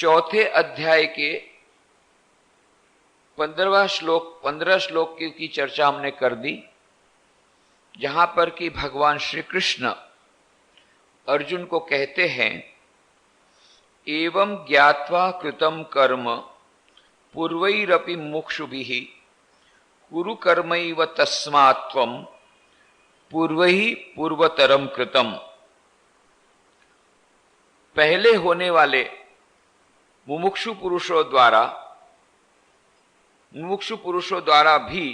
चौथे अध्याय के 15 श्लोक की चर्चा हमने कर दी, जहां पर कि भगवान श्री कृष्ण अर्जुन को कहते हैं, एवं ज्ञात्वा कृतम कर्म पूर्वैरपि मुमुक्षुभिः कुरु कर्मैव तस्मात् त्वं पूर्वैः पूर्वतरम कृतम। पहले होने वाले मुमुक्षु पुरुषों द्वारा भी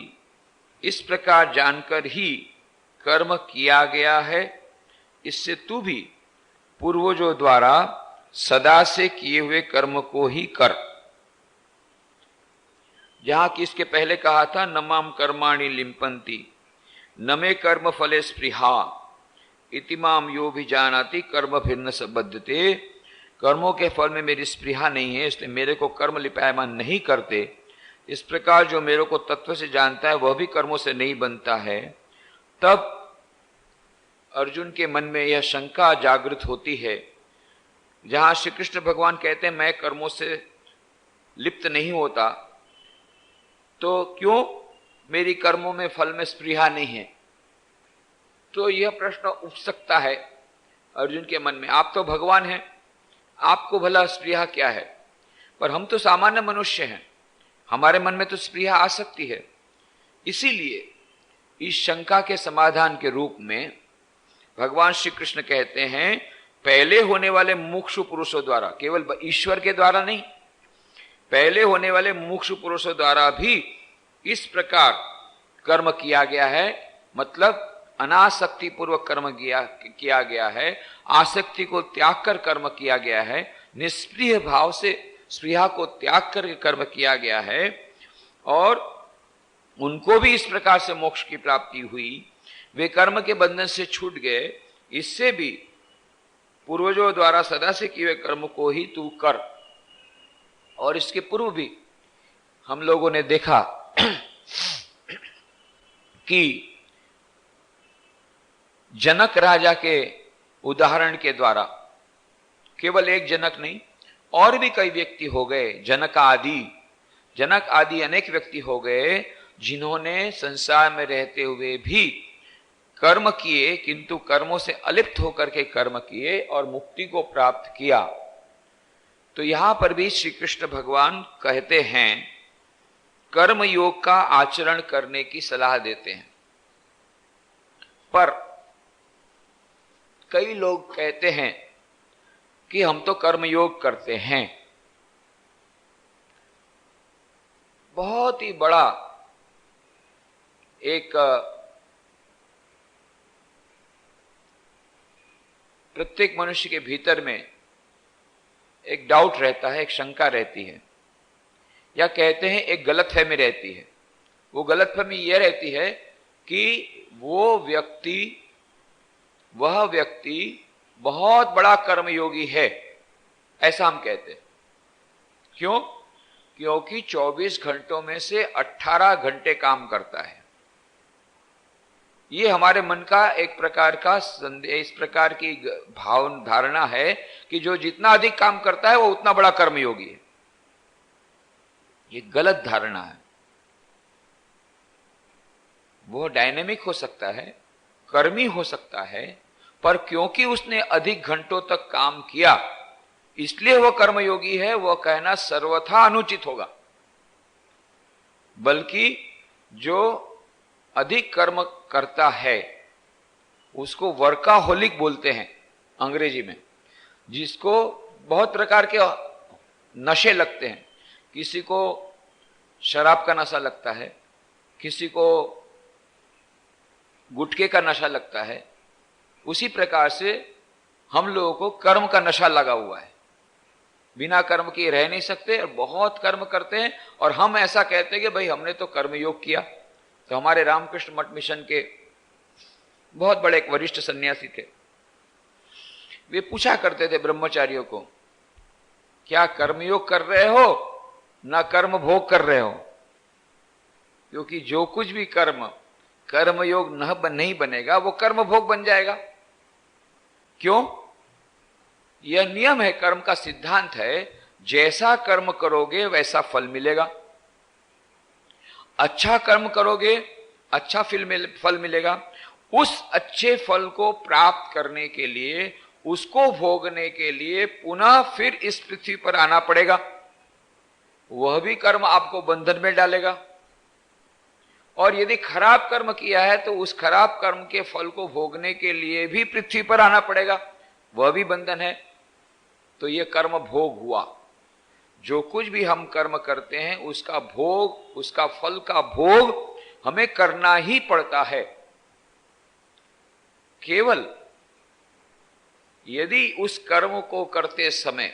इस प्रकार जानकर ही कर्म किया गया है, इससे तू भी पूर्वजों द्वारा सदा से किए हुए कर्म को ही कर। जहां कि इसके पहले कहा था, न माम कर्माणि लिम्पन्ति न मे कर्म फले स्पृहा इति माम यो भी जानाति कर्म भिन्न सबद्धते। कर्मों के फल में मेरी स्पृहा नहीं है, इसलिए मेरे को कर्म लिपायमान नहीं करते। इस प्रकार जो मेरे को तत्व से जानता है वह भी कर्मों से नहीं बनता है। तब अर्जुन के मन में यह शंका जागृत होती है, जहां श्री कृष्ण भगवान कहते हैं मैं कर्मों से लिप्त नहीं होता, तो क्यों मेरी कर्मों में फल में स्पृहा नहीं है? तो यह प्रश्न उठ सकता है अर्जुन के मन में। आप तो भगवान हैं, आपको भला स्पृहा क्या है? पर हम तो सामान्य मनुष्य हैं, हमारे मन में तो स्पृहा आ सकती है। इसीलिए इस शंका के समाधान के रूप में भगवान श्री कृष्ण कहते हैं, पहले होने वाले मुमुक्षु पुरुषों द्वारा, केवल ईश्वर के द्वारा नहीं, पहले होने वाले मुमुक्षु पुरुषों द्वारा भी इस प्रकार कर्म किया गया है। मतलब अनासक्ति पूर्वक कर्म किया गया है, आसक्ति को त्याग कर कर्म किया गया है, निष्प्रिय भाव से स्पृहा को त्याग कर कर्म किया गया है, और उनको भी इस प्रकार से मोक्ष की प्राप्ति हुई। वे कर्म के बंधन से छूट गए। इससे भी पूर्वजों द्वारा सदा से किए हुए कर्म को ही तू कर। और इसके पूर्व भी हम लोगों ने देखा कि जनक राजा के उदाहरण के द्वारा, केवल एक जनक नहीं और भी कई व्यक्ति हो गए, जनक आदि अनेक व्यक्ति हो गए, जिन्होंने संसार में रहते हुए भी कर्म किए, किंतु कर्मों से अलिप्त होकर के कर्म किए और मुक्ति को प्राप्त किया। तो यहां पर भी श्री कृष्ण भगवान कहते हैं, कर्म योग का आचरण करने की सलाह देते हैं। पर कई लोग कहते हैं कि हम तो कर्म योग करते हैं। बहुत ही बड़ा एक प्रत्येक मनुष्य के भीतर में एक डाउट रहता है, एक शंका रहती है, या कहते हैं एक गलतफहमी रहती है। वो गलतफहमी यह रहती है कि वह व्यक्ति बहुत बड़ा कर्मयोगी है, ऐसा हम कहते हैं। क्यों? क्योंकि 24 घंटों में से 18 घंटे काम करता है। ये हमारे मन का एक प्रकार का संदेह, इस प्रकार की धारणा है कि जो जितना अधिक काम करता है वो उतना बड़ा कर्मयोगी है। ये गलत धारणा है। वो डायनेमिक हो सकता है, कर्मी हो सकता है, पर क्योंकि उसने अधिक घंटों तक काम किया इसलिए वह कर्मयोगी है, वह कहना सर्वथा अनुचित होगा। बल्कि जो अधिक कर्म करता है उसको वर्काहोलिक बोलते हैं अंग्रेजी में, जिसको बहुत प्रकार के नशे लगते हैं। किसी को शराब का नशा लगता है, किसी को गुटखे का नशा लगता है। उसी प्रकार से हम लोगों को कर्म का नशा लगा हुआ है। बिना कर्म किए रह नहीं सकते और बहुत कर्म करते हैं, और हम ऐसा कहते हैं कि भाई हमने तो कर्मयोग किया। तो हमारे रामकृष्ण मठ मिशन के बहुत बड़े एक वरिष्ठ सन्यासी थे, वे पूछा करते थे ब्रह्मचारियों को, क्या कर्मयोग कर रहे हो ना कर्म भोग कर रहे हो? क्योंकि जो कुछ भी कर्मयोग नहीं बनेगा वो कर्म भोग बन जाएगा। क्यों? यह नियम है, कर्म का सिद्धांत है। जैसा कर्म करोगे वैसा फल मिलेगा। अच्छा कर्म करोगे अच्छा फल मिलेगा। उस अच्छे फल को प्राप्त करने के लिए, उसको भोगने के लिए पुनः फिर इस पृथ्वी पर आना पड़ेगा। वह भी कर्म आपको बंधन में डालेगा। और यदि खराब कर्म किया है तो उस खराब कर्म के फल को भोगने के लिए भी पृथ्वी पर आना पड़ेगा, वह भी बंधन है। तो यह कर्म भोग हुआ। जो कुछ भी हम कर्म करते हैं उसका भोग, उसका फल का भोग हमें करना ही पड़ता है। केवल यदि उस कर्म को करते समय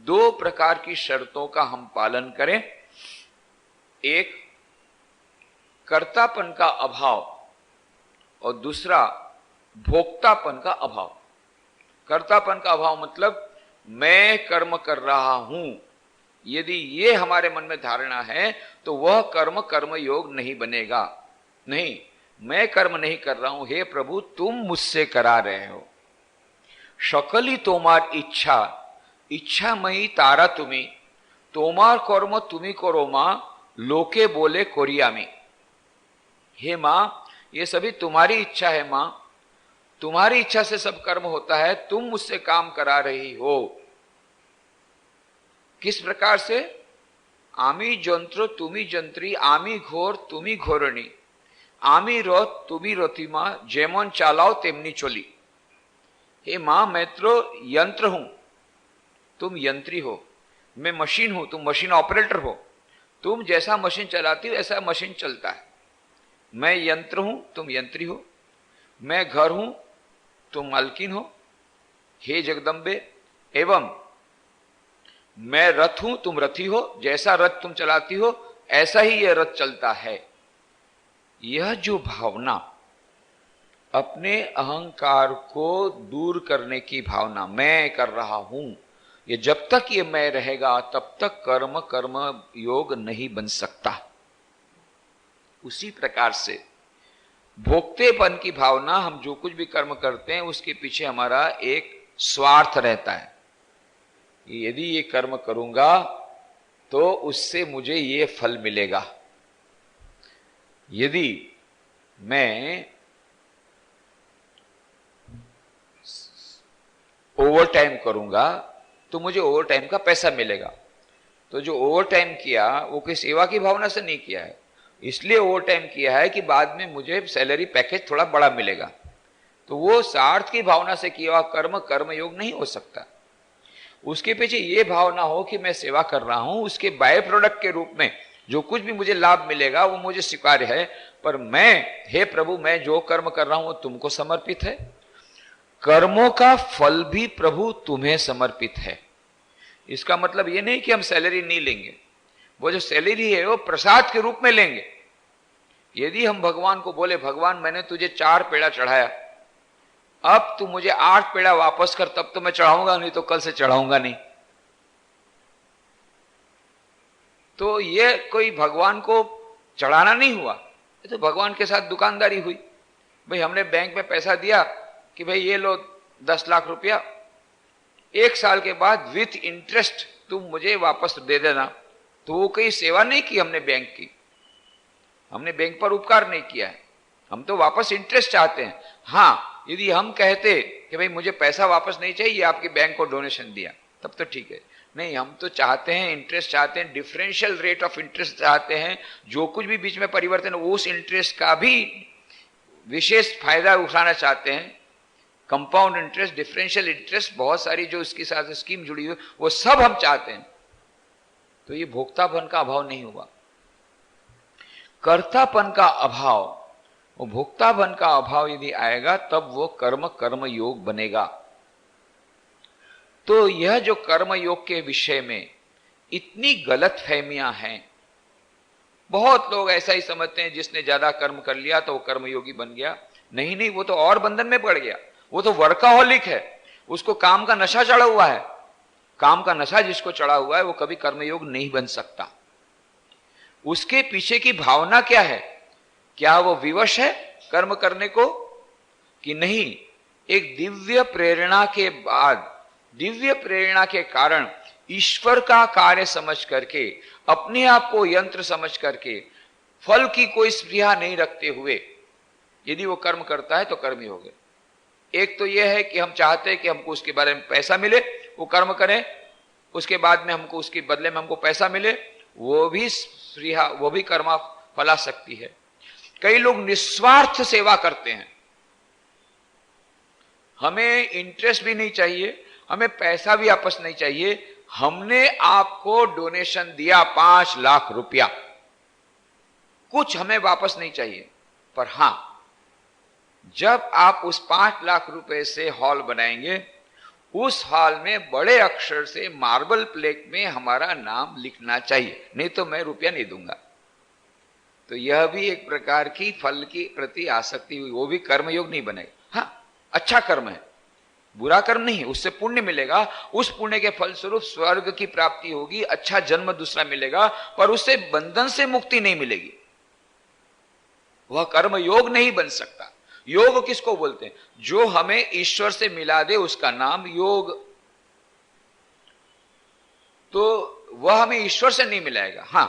दो प्रकार की शर्तों का हम पालन करें। एक, कर्तापन का अभाव, और दूसरा भोक्तापन का अभाव। कर्तापन का अभाव मतलब मैं कर्म कर रहा हूं, यदि ये हमारे मन में धारणा है तो वह कर्म कर्म योग नहीं बनेगा। नहीं, मैं कर्म नहीं कर रहा हूं, हे प्रभु तुम मुझसे करा रहे हो। सकली तोमार इच्छा, इच्छामयी तारा तुम्ही, तोमार कर्म तुम्ही करो मां, लोके बोले कोरियामी। हे मां, ये सभी तुम्हारी इच्छा है मां, तुम्हारी इच्छा से सब कर्म होता है, तुम मुझसे काम करा रही हो। किस प्रकार से? आमी जंत्र तुम्ही जंत्री, आमी घोर तुम्ही घोरणी, आमी रथ तुम्ही रथिमा, जेमन चालाओ तेमनी चोली। हे मां, मैं तो यंत्र हूं, तुम यंत्री हो। मैं मशीन हूं, तुम मशीन ऑपरेटर हो। तुम जैसा मशीन चलाती हो ऐसा मशीन चलता है। मैं यंत्र हूं, तुम यंत्री हो। मैं घर हूं, तुम मालकिन हो, हे जगदम्बे। एवं मैं रथ हूं, तुम रथी हो। जैसा रथ तुम चलाती हो ऐसा ही यह रथ चलता है। यह जो भावना, अपने अहंकार को दूर करने की भावना, मैं कर रहा हूं, ये जब तक ये मैं रहेगा तब तक कर्म कर्म योग नहीं बन सकता। उसी प्रकार से भोक्तेपन की भावना, हम जो कुछ भी कर्म करते हैं उसके पीछे हमारा एक स्वार्थ रहता है। यदि ये कर्म करूंगा तो उससे मुझे ये फल मिलेगा। यदि मैं ओवर टाइम करूंगा तो मुझे ओवर टाइम का पैसा मिलेगा। तो जो ओवर टाइम किया वो कोई सेवा की भावना से नहीं किया है, इसलिए ओवर टाइम किया है कि बाद में मुझे सैलरी पैकेज थोड़ा बड़ा मिलेगा। तो वो स्वार्थ की भावना से किया हुआ कर्म कर्म योग नहीं हो सकता। उसके पीछे ये भावना हो कि मैं सेवा कर रहा हूं, उसके बाय प्रोडक्ट के रूप में जो कुछ भी मुझे लाभ मिलेगा वो मुझे स्वीकार्य है, पर मैं, हे प्रभु, मैं जो कर्म कर रहा हूं वो तुमको समर्पित है। कर्मों का फल भी प्रभु तुम्हें समर्पित है। इसका मतलब ये नहीं कि हम सैलरी नहीं लेंगे, वो जो सैलरी है वो प्रसाद के रूप में लेंगे। यदि हम भगवान को बोले, भगवान मैंने तुझे 4 पेड़ा चढ़ाया, अब तू मुझे 8 पेड़ा वापस कर, तब तो मैं चढ़ाऊंगा, नहीं तो कल से चढ़ाऊंगा नहीं। तो ये कोई भगवान को चढ़ाना नहीं हुआ, ये तो भगवान के साथ दुकानदारी हुई। भाई हमने बैंक में पैसा दिया कि भाई ये लो 10 लाख रुपया, 1 साल के बाद विथ इंटरेस्ट तुम मुझे वापस दे देना। तो वो कोई सेवा नहीं की हमने बैंक की, हमने बैंक पर उपकार नहीं किया है, हम तो वापस इंटरेस्ट चाहते हैं। हाँ, यदि हम कहते कि भाई मुझे पैसा वापस नहीं चाहिए, आपके बैंक को डोनेशन दिया, तब तो ठीक है। नहीं, हम तो चाहते हैं, इंटरेस्ट चाहते हैं, डिफरेंशियल रेट ऑफ इंटरेस्ट चाहते हैं। जो कुछ भी बीच में परिवर्तन, उस इंटरेस्ट का भी विशेष फायदा उठाना चाहते हैं। कंपाउंड इंटरेस्ट, डिफरेंशियल इंटरेस्ट, बहुत सारी जो इसके साथ स्कीम जुड़ी हुई, वो सब हम चाहते हैं। तो ये भोक्तापन का अभाव नहीं हुआ। कर्तापन का अभाव, वो भोक्तापन का अभाव यदि आएगा तब वो कर्म कर्म योग बनेगा। तो यह जो कर्म योग के विषय में इतनी गलत फहमियां हैं, बहुत लोग ऐसा ही समझते हैं जिसने ज्यादा कर्म कर लिया तो वो कर्मयोगी बन गया। नहीं नहीं, वो तो और बंधन में पड़ गया। वो तो वर्काहोलिक है, उसको काम का नशा चढ़ा हुआ है। काम का नशा जिसको चढ़ा हुआ है वो कभी कर्मयोग नहीं बन सकता। उसके पीछे की भावना क्या है? क्या वो विवश है कर्म करने को कि नहीं? एक दिव्य प्रेरणा के बाद, दिव्य प्रेरणा के कारण ईश्वर का कार्य समझ करके, अपने आप को यंत्र समझ करके, फल की कोई स्पृहा नहीं रखते हुए यदि वो कर्म करता है तो कर्मी हो गए। एक तो यह है कि हम चाहते हैं कि हमको उसके बारे में पैसा मिले, वो कर्म करें, उसके बाद में हमको उसके बदले में हमको पैसा मिले, वो भी स्पृहा, वो भी कर्मा फलासक्ति है। कई लोग निस्वार्थ सेवा करते हैं, हमें इंटरेस्ट भी नहीं चाहिए, हमें पैसा भी वापस नहीं चाहिए, हमने आपको डोनेशन दिया 5 लाख रुपया, कुछ हमें वापस नहीं चाहिए, पर हां जब आप उस 5 लाख रुपए से हॉल बनाएंगे, उस हॉल में बड़े अक्षर से मार्बल प्लेट में हमारा नाम लिखना चाहिए, नहीं तो मैं रुपया नहीं दूंगा। तो यह भी एक प्रकार की फल की प्रति आसक्ति हुई, वो भी कर्मयोग नहीं बनेगा। हाँ, अच्छा कर्म है, बुरा कर्म नहीं है, उससे पुण्य मिलेगा, उस पुण्य के फलस्वरूप स्वर्ग की प्राप्ति होगी, अच्छा जन्म दूसरा मिलेगा, पर उससे बंधन से मुक्ति नहीं मिलेगी, वह कर्म योग नहीं बन सकता। योग किसको बोलते हैं? जो हमें ईश्वर से मिला दे उसका नाम योग। तो वह हमें ईश्वर से नहीं मिलाएगा, हां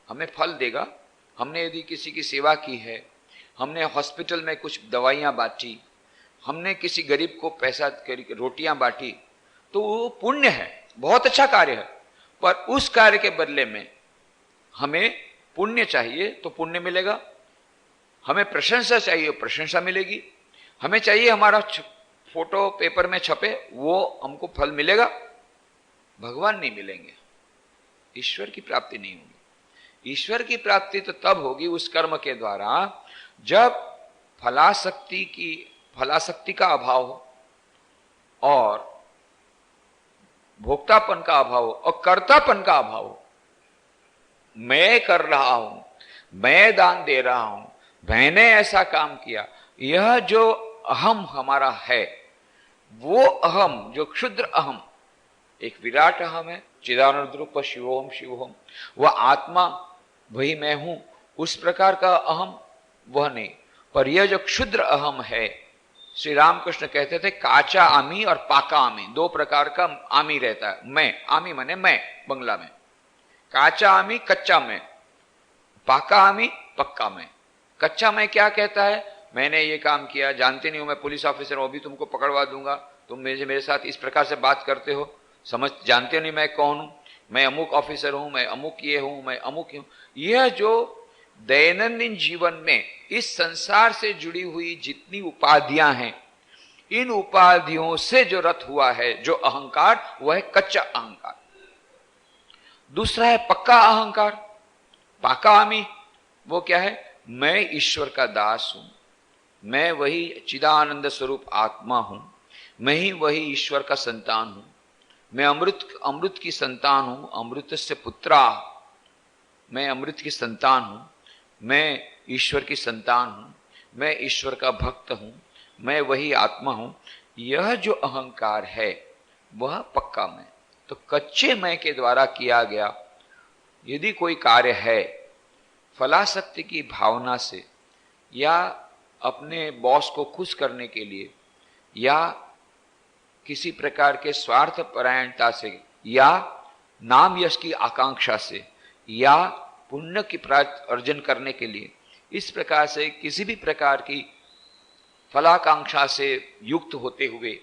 हमें फल देगा। हमने यदि किसी की सेवा की है, हमने हॉस्पिटल में कुछ दवाइयां बांटी, हमने किसी गरीब को पैसा रोटियां बांटी, तो वो पुण्य है, बहुत अच्छा कार्य है, पर उस कार्य के बदले में हमें पुण्य चाहिए तो पुण्य मिलेगा, हमें प्रशंसा चाहिए प्रशंसा मिलेगी, हमें चाहिए हमारा फोटो पेपर में छपे, वो हमको फल मिलेगा, भगवान नहीं मिलेंगे, ईश्वर की प्राप्ति नहीं होगी। ईश्वर की प्राप्ति तो तब होगी उस कर्म के द्वारा जब फलासक्ति का अभाव हो और भोक्तापन का अभाव हो और कर्तापन का अभाव हो। मैं कर रहा हूं, मैं दान दे रहा हूं, मैंने ऐसा काम किया, यह जो अहम हमारा है, वो अहम जो क्षुद्र अहम, एक विराट अहम है, चिदानंद रूप शिवोहम शिवोहम, वह आत्मा वही मैं हूं, उस प्रकार का अहम वह नहीं, पर यह जो क्षुद्र अहम है, श्री रामकृष्ण कहते थे काचा आमी और पाका आमी, 2 प्रकार का आमी रहता है। मैं, आमी माने मैं बंगला में, काचा आमी कच्चा मैं, पाका आमी पक्का मैं। कच्चा मैं क्या कहता है? मैंने ये काम किया, जानते नहीं हो मैं पुलिस ऑफिसर हूं, अभी तुमको पकड़वा दूंगा, तुम मेरे साथ इस प्रकार से बात करते हो, जानते नहीं मैं कौन हूं, मैं अमुक ऑफिसर हूं, मैं अमुक ये हूं, मैं अमुक हूं। यह जो दैनंदिन जीवन में इस संसार से जुड़ी हुई जितनी उपाधियां हैं, इन उपाधियों से जो रत हुआ है जो अहंकार, वह है कच्चा अहंकार। दूसरा है पक्का अहंकार, पाका आमी, वो क्या है? मैं ईश्वर का दास हूं, मैं वही चिदानंद स्वरूप आत्मा हूं, मैं ही वही ईश्वर का संतान हूं, मैं अमृत की संतान हूं, अमृत से पुत्रा, मैं अमृत की संतान हूं, मैं ईश्वर की संतान हूं, मैं ईश्वर का भक्त हूं, मैं वही आत्मा हूं। यह जो अहंकार है वह पक्का मैं। तो कच्चे मैं के द्वारा किया गया यदि कोई कार्य है, फलासक्ति की भावना से या अपने बॉस को खुश करने के लिए या किसी प्रकार के स्वार्थ परायणता से या नाम यश की आकांक्षा से या पुण्य की प्राप्ति अर्जन करने के लिए, इस प्रकार से किसी भी प्रकार की फलाकांक्षा से युक्त होते हुए,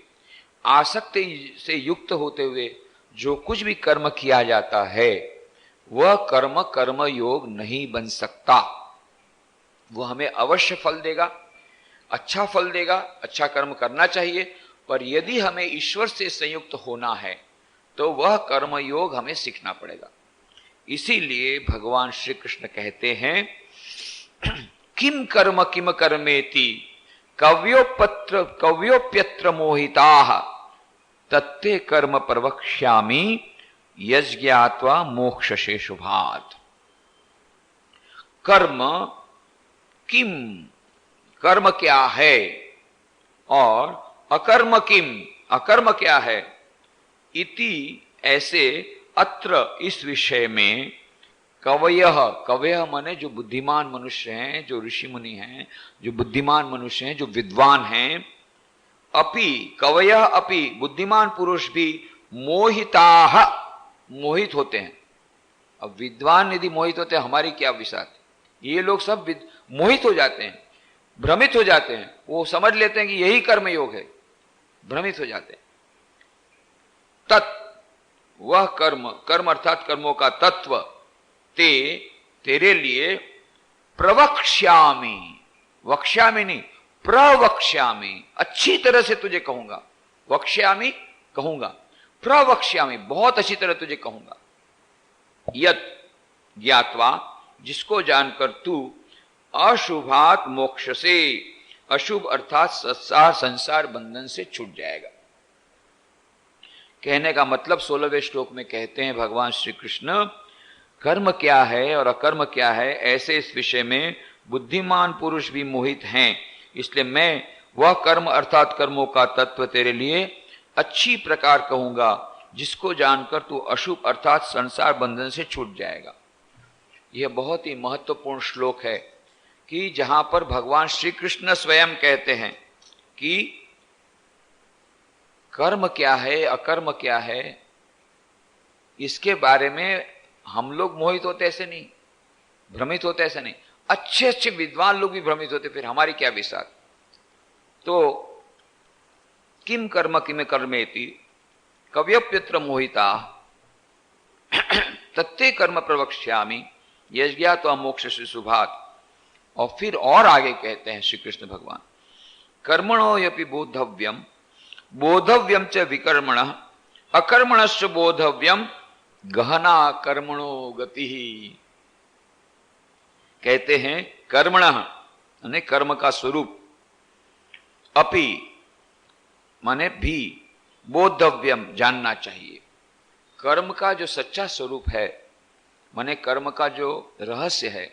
आसक्ति से युक्त होते हुए जो कुछ भी कर्म किया जाता है, वह कर्म कर्म योग नहीं बन सकता। वह हमें अवश्य फल देगा, अच्छा फल देगा, अच्छा कर्म करना चाहिए, पर यदि हमें ईश्वर से संयुक्त होना है तो वह कर्म योग हमें सीखना पड़ेगा। इसीलिए भगवान श्री कृष्ण कहते हैं किम कर्म किम कर्मेति कव्योप्यत्र मोहिताः तत्ते कर्म प्रवक्ष्यामि यज्ञात्वा मोक्षसे शुभात्। कर्म किम, कर्म क्या है, और अकर्म किम, अकर्म क्या है, इति ऐसे अत्र इस विषय में कवयः, कवयः माने जो बुद्धिमान मनुष्य हैं, जो ऋषि मुनि हैं, जो बुद्धिमान मनुष्य हैं, जो विद्वान हैं, अपि कवयः अपि बुद्धिमान पुरुष भी मोहिताः, मोहित होते हैं। अब विद्वान यदि मोहित होते हैं, हमारी क्या विसात। ये लोग सब मोहित हो जाते हैं, भ्रमित हो जाते हैं, वो समझ लेते हैं कि यही कर्म योग है, भ्रमित हो जाते हैं। तत् वह कर्म, कर्म अर्थात कर्मों का तत्व, तेरे लिए प्रवक्ष्यामि, वक्ष्यामि नहीं प्रवक्ष्यामि, अच्छी तरह से तुझे कहूंगा। वक्ष्यामि कहूंगा, प्रवक्ष्यामि बहुत अच्छी तरह तुझे कहूंगा। यत् ज्ञात्वा जिसको जानकर तू अशुभात मोक्ष से, अशुभ अर्थात संसार बंधन से छूट जाएगा। कहने का मतलब 16वें श्लोक में कहते हैं भगवान श्री कृष्ण, कर्म क्या है और अकर्म क्या है, ऐसे इस विषय में बुद्धिमान पुरुष भी मोहित हैं। इसलिए मैं वह कर्म अर्थात कर्मों का तत्व तेरे लिए अच्छी प्रकार कहूंगा, जिसको जानकर तू अशुभ अर्थात संसार बंधन से छूट जाएगा। यह बहुत ही महत्वपूर्ण श्लोक है कि जहां पर भगवान श्री कृष्ण स्वयं कहते हैं कि कर्म क्या है, अकर्म क्या है, इसके बारे में हम लोग मोहित होते ऐसे नहीं, भ्रमित होते ऐसे नहीं, अच्छे अच्छे विद्वान लोग भी भ्रमित होते, फिर हमारी क्या विसात। तो किम कर्म किम कर्मेति कव्यप्यत्र मोहिता तत्ते कर्म प्रवक्ष्यामि यज्ञात्वा मोक्ष से शुभात्। और फिर और आगे कहते हैं श्री कृष्ण भगवान, कर्मणो यपि बोधव्यम बोधव्यम च विकर्मणः अकर्मणश्च बोधव्यम गहना कर्मणो गति। कहते हैं कर्मणः माने कर्म का स्वरूप, अपि माने भी, बोधव्यम जानना चाहिए। कर्म का जो सच्चा स्वरूप है, माने कर्म का जो रहस्य है,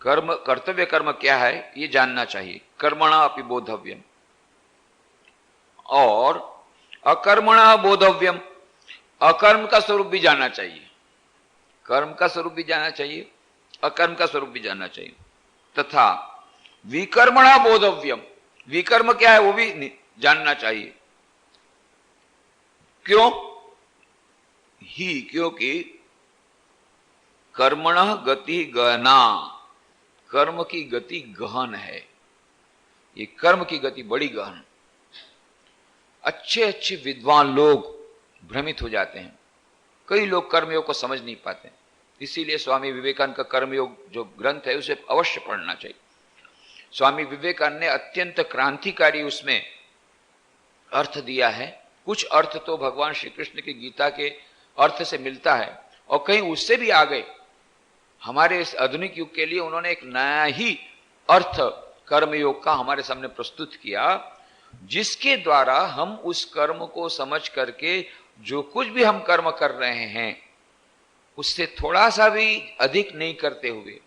कर्म कर्तव्य कर्म क्या है, ये जानना चाहिए। कर्मणा अपि बोधव्यम, और अकर्मणा बोधव्यम, अकर्म का स्वरूप भी जानना चाहिए। कर्म का स्वरूप भी जानना चाहिए, अकर्म का स्वरूप भी जानना चाहिए। तथा विकर्मणा बोधव्यम, विकर्म क्या है वो भी जानना चाहिए। क्यों ही, क्योंकि कर्मणः गति गहना, कर्म की गति गहन है। ये कर्म की गति बड़ी गहन। अच्छे अच्छे विद्वान लोग भ्रमित हो जाते हैं। कई लोग कर्मयोग को समझ नहीं पाते, इसीलिए स्वामी विवेकानंद का कर्मयोग जो ग्रंथ है उसे अवश्य पढ़ना चाहिए। स्वामी विवेकानंद ने अत्यंत क्रांतिकारी उसमें अर्थ दिया है। कुछ अर्थ तो भगवान श्री कृष्ण की गीता के अर्थ से मिलता है, और कहीं उससे भी आगे हमारे इस आधुनिक युग के लिए उन्होंने एक नया ही अर्थ कर्मयोग का हमारे सामने प्रस्तुत किया, जिसके द्वारा हम उस कर्म को समझ करके जो कुछ भी हम कर्म कर रहे हैं उससे थोड़ा सा भी अधिक नहीं करते हुए,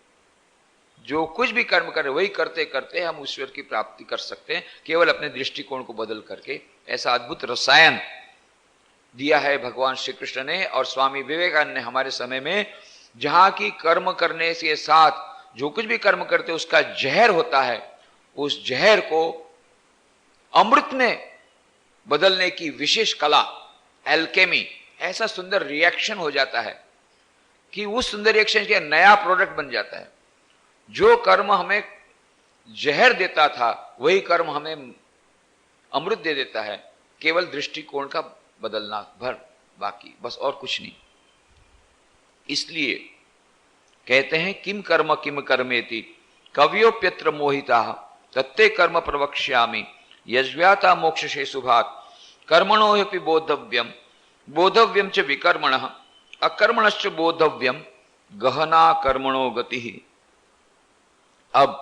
जो कुछ भी कर्म कर रहे वही करते करते हम ईश्वर की प्राप्ति कर सकते हैं, केवल अपने दृष्टिकोण को बदल करके। ऐसा अद्भुत रसायन दिया है भगवान श्री कृष्ण ने और स्वामी विवेकानंद ने हमारे समय में, जहां की कर्म करने के साथ जो कुछ भी कर्म करते उसका जहर होता है, उस जहर को अमृत में बदलने की विशेष कला, एल्केमी, ऐसा सुंदर रिएक्शन हो जाता है कि उस सुंदर रिएक्शन के नया प्रोडक्ट बन जाता है। जो कर्म हमें जहर देता था वही कर्म हमें अमृत दे देता है, केवल दृष्टिकोण का बदलना भर, बाकी बस और कुछ नहीं। इसलिए कहते हैं किम कर्म किम कर्मेति कव्योप्यत्र मोहिता तत्ते कर्म प्रवक्ष्यामि यज्ञाता मोक्ष से शुभात्। कर्मणो ह्यपि बोधव्यम बोधव्यम च विकर्मणः अकर्मणश्च बोधव्यम गहना कर्मणो गति। अब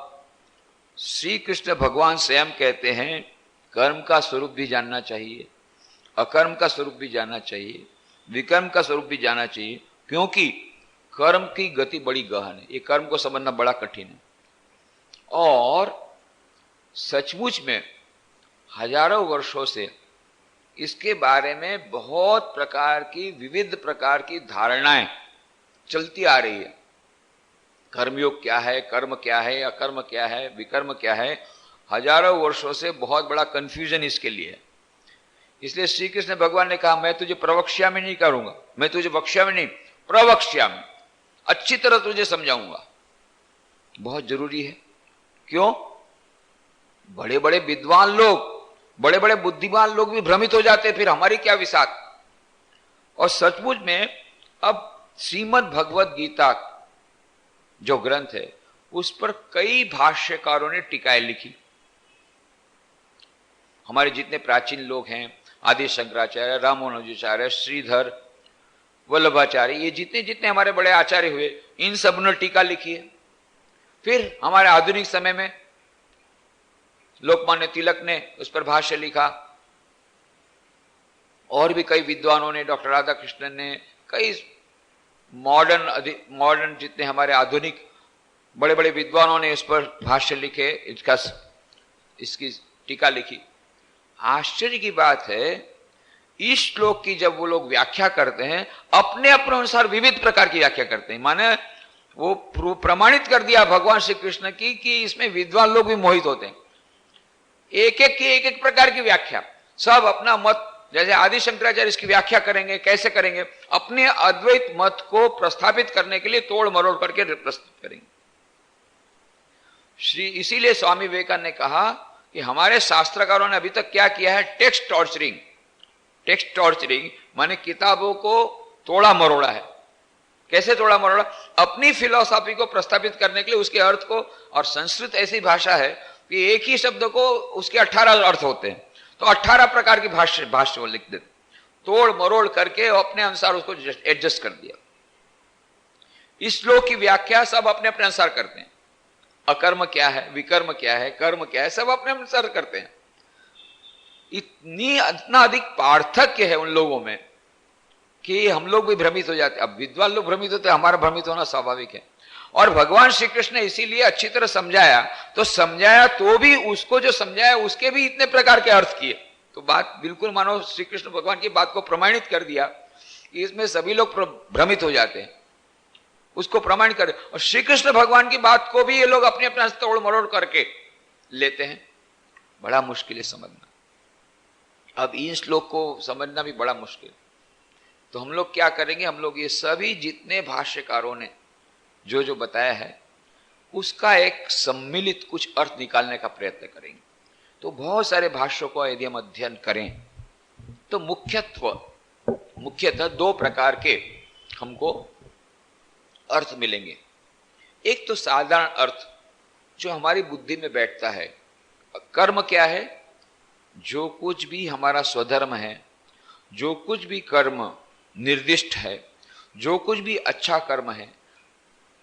श्री कृष्ण भगवान स्वयं कहते हैं कर्म का स्वरूप भी जानना चाहिए, अकर्म का स्वरूप भी जानना चाहिए, विकर्म का स्वरूप भी जानना चाहिए, क्योंकि कर्म की गति बड़ी गहन है। ये कर्म को समझना बड़ा कठिन है और सचमुच में हजारों वर्षों से इसके बारे में बहुत प्रकार की, विविध प्रकार की धारणाएं चलती आ रही है। कर्मयोग क्या है, कर्म क्या है, अकर्म क्या है, विकर्म क्या है, हजारों वर्षों से बहुत बड़ा कंफ्यूजन इसके लिए है। इसलिए श्री कृष्ण भगवान ने कहा मैं तुझे प्रवक्ष्यामि नहीं करूंगा, मैं तुझे वक्ष्यामि नहीं प्रवक्ष्यामि, अच्छी तरह तुझे समझाऊंगा। बहुत जरूरी है। क्यों? बड़े बड़े विद्वान लोग, बड़े बड़े बुद्धिमान लोग भी भ्रमित हो जाते, फिर हमारी क्या विसात। और सचमुच में अब श्रीमद् भगवद गीता जो ग्रंथ है उस पर कई भाष्यकारों ने टीकाएं लिखी। हमारे जितने प्राचीन लोग हैं, आदि शंकराचार्य, रामानुजाचार्य, श्रीधर, वल्लभाचार्य, ये जितने जितने हमारे बड़े आचार्य हुए, इन सब ने टीका लिखी है। फिर हमारे आधुनिक समय में लोकमान्य तिलक ने उस पर भाष्य लिखा, और भी कई विद्वानों ने, डॉक्टर राधा कृष्णन ने, कई मॉडर्न जितने हमारे आधुनिक बड़े बड़े विद्वानों ने उस पर भाष्य लिखे, इसकी टीका लिखी। आश्चर्य की बात है, इस श्लोक की जब वो लोग व्याख्या करते हैं, अपने अपने अनुसार विविध प्रकार की व्याख्या करते हैं। माने वो प्रमाणित कर दिया भगवान श्री कृष्ण की कि इसमें विद्वान लोग भी मोहित होते हैं। एक एक की एक एक प्रकार की व्याख्या, सब अपना मत, जैसे आदि शंकराचार्य इसकी व्याख्या करेंगे, कैसे करेंगे, अपने अद्वैत मत को प्रस्थापित करने के लिए तोड़ मरोड़ करके प्रस्तुत करेंगे। इसीलिए स्वामी विवेकानंद ने कहा कि हमारे शास्त्रकारों ने अभी तक क्या किया है, टेक्स्ट टॉर्चरिंग। टेक्स्ट टॉर्चरिंग माने किताबों को तोड़ा मरोड़ा है। कैसे तोड़ा मरोड़ा? अपनी फिलॉसफी को प्रस्थापित करने के लिए उसके अर्थ को, और संस्कृत ऐसी भाषा है कि एक ही शब्द को उसके 18 अर्थ होते हैं, तो 18 प्रकार की भाष्य लिख देते, तोड़ मरोड़ करके अपने अनुसार उसको एडजस्ट कर दिया। इस श्लोक की व्याख्या सब अपने अपने अनुसार करते हैं। अकर्म क्या है, विकर्म क्या है, कर्म क्या है, सब अपने अनुसार करते हैं। इतना अधिक पार्थक्य है उन लोगों में कि हम लोग भी भ्रमित हो जाते। अब विद्वान लोग भ्रमित होते, हमारा भ्रमित होना स्वाभाविक है। और भगवान श्री कृष्ण ने इसीलिए अच्छी तरह समझाया, तो भी उसको जो समझाया उसके भी इतने प्रकार के अर्थ किए। तो बात बिल्कुल मानो श्री कृष्ण भगवान की बात को प्रमाणित कर दिया कि इसमें सभी लोग भ्रमित हो जाते हैं, उसको प्रमाणित कर। और श्री कृष्ण भगवान की बात को भी ये लोग अपने अपना तोड़ मरोड़ करके लेते हैं। बड़ा मुश्किल है समझना। अब इन श्लोक को समझना भी बड़ा मुश्किल। तो हम लोग क्या करेंगे, हम लोग ये सभी जितने भाष्यकारों ने जो जो बताया है उसका एक सम्मिलित कुछ अर्थ निकालने का प्रयत्न करेंगे। तो बहुत सारे भाष्यों को यदि हम अध्ययन करें तो मुख्यतः 2 प्रकार के हमको अर्थ मिलेंगे। एक तो साधारण अर्थ जो हमारी बुद्धि में बैठता है। कर्म क्या है? जो कुछ भी हमारा स्वधर्म है, जो कुछ भी कर्म निर्दिष्ट है, जो कुछ भी अच्छा कर्म है,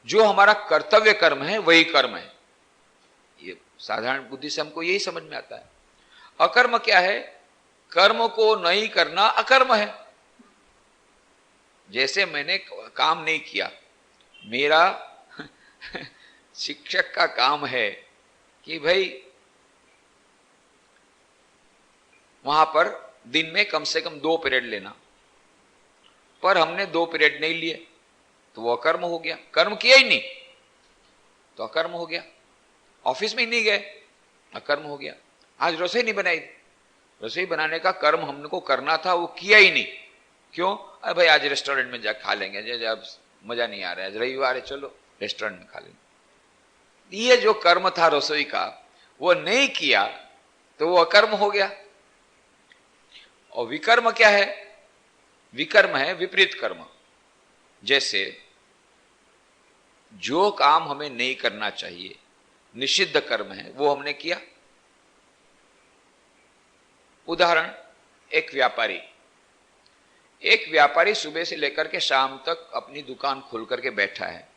जो हमारा कर्तव्य कर्म है, वही कर्म है। ये साधारण बुद्धि से हमको यही समझ में आता है। अकर्म क्या है? कर्म को नहीं करना अकर्म है। जैसे मैंने काम नहीं किया, मेरा शिक्षक का काम है कि भाई वहां पर दिन में कम से कम 2 पीरियड लेना, पर हमने 2 पीरियड नहीं लिए तो वो अकर्म हो गया। कर्म किया ही नहीं तो अकर्म हो गया। ऑफिस में ही नहीं गए, अकर्म हो गया। आज रसोई नहीं बनाई, रसोई बनाने का कर्म हमको करना था, वो किया ही नहीं। क्यों? अरे भाई आज रेस्टोरेंट में जा खा लेंगे, अब मजा नहीं आ रहा है, आज रविवार है, चलो रेस्टोरेंट में खा लेंगे। ये जो कर्म था रसोई का वो नहीं किया तो वो अकर्म हो गया। और विकर्म क्या है? विकर्म है विपरीत कर्म। जैसे जो काम हमें नहीं करना चाहिए, निषिद्ध कर्म है, वो हमने किया। उदाहरण, एक व्यापारी सुबह से लेकर के शाम तक अपनी दुकान खोल करके बैठा है,